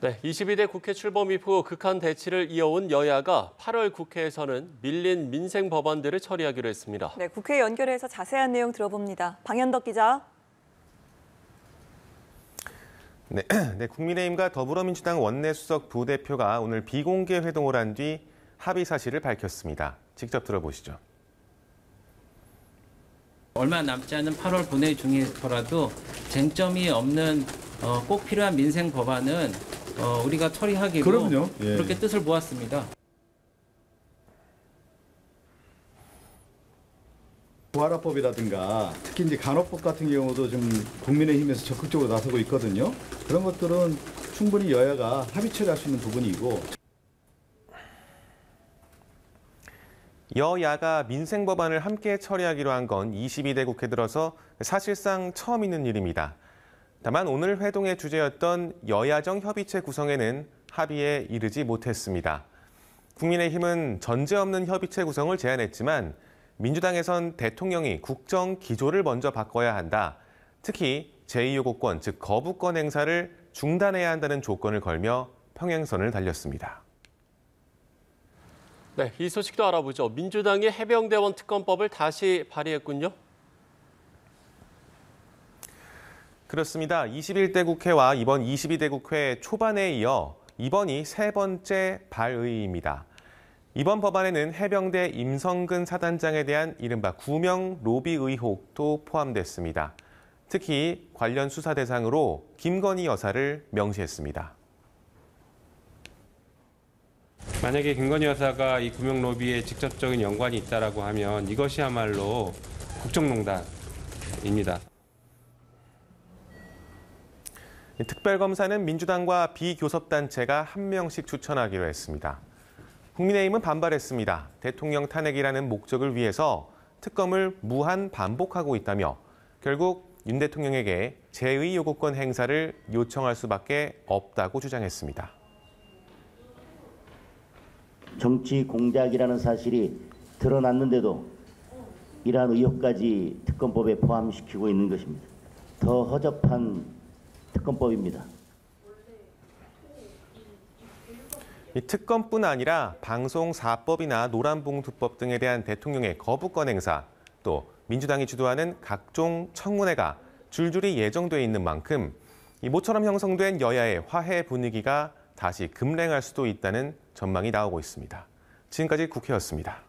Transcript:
네, 22대 국회 출범 이후 극한 대치를 이어온 여야가 8월 국회에서는 밀린 민생 법안들을 처리하기로 했습니다. 네, 국회 연결해서 자세한 내용 들어봅니다. 방현덕 기자. 네, 국민의힘과 더불어민주당 원내수석 부대표가 오늘 비공개 회동을 한 뒤 합의 사실을 밝혔습니다. 직접 들어보시죠. 얼마 남지 않은 8월 본회의 중이더라도 쟁점이 없는 꼭 필요한 민생 법안은 우리가 처리하기로 그럼요. 예. 그렇게 뜻을 모았습니다. 부활화법이라든가 특히 이제 간호법 같은 경우도 좀 국민의힘에서 적극적으로 나서고 있거든요. 그런 것들은 충분히 여야가 합의 처리할 수 있는 부분이고. 여야가 민생 법안을 함께 처리하기로 한 건 22대 국회 들어서 사실상 처음 있는 일입니다. 다만 오늘 회동의 주제였던 여야정 협의체 구성에는 합의에 이르지 못했습니다. 국민의힘은 전제 없는 협의체 구성을 제안했지만 민주당에선 대통령이 국정 기조를 먼저 바꿔야 한다. 특히 제2요구권, 즉 거부권 행사를 중단해야 한다는 조건을 걸며 평행선을 달렸습니다. 네, 이 소식도 알아보죠. 민주당이 해병대원 특검법을 다시 발의했군요. 그렇습니다. 21대 국회와 이번 22대 국회 초반에 이어 이번이 세 번째 발의입니다. 이번 법안에는 해병대 임성근 사단장에 대한 이른바 구명 로비 의혹도 포함됐습니다. 특히 관련 수사 대상으로 김건희 여사를 명시했습니다. 만약에 김건희 여사가 이 구명 로비에 직접적인 연관이 있다라고 하면 이것이야말로 국정농단입니다. 특별검사는 민주당과 비교섭단체가 한 명씩 추천하기로 했습니다. 국민의힘은 반발했습니다. 대통령 탄핵이라는 목적을 위해서 특검을 무한 반복하고 있다며 결국 윤 대통령에게 제2요구권 행사를 요청할 수밖에 없다고 주장했습니다. 정치 공작이라는 사실이 드러났는데도 이러한 의혹까지 특검법에 포함시키고 있는 것입니다. 더 허접한 특검법입니다. 이 특검뿐 아니라 방송사법이나 노란봉투법 등에 대한 대통령의 거부권 행사, 또 민주당이 주도하는 각종 청문회가 줄줄이 예정돼 있는 만큼 모처럼 형성된 여야의 화해 분위기가 다시 급랭할 수도 있다는 전망이 나오고 있습니다. 지금까지 국회였습니다.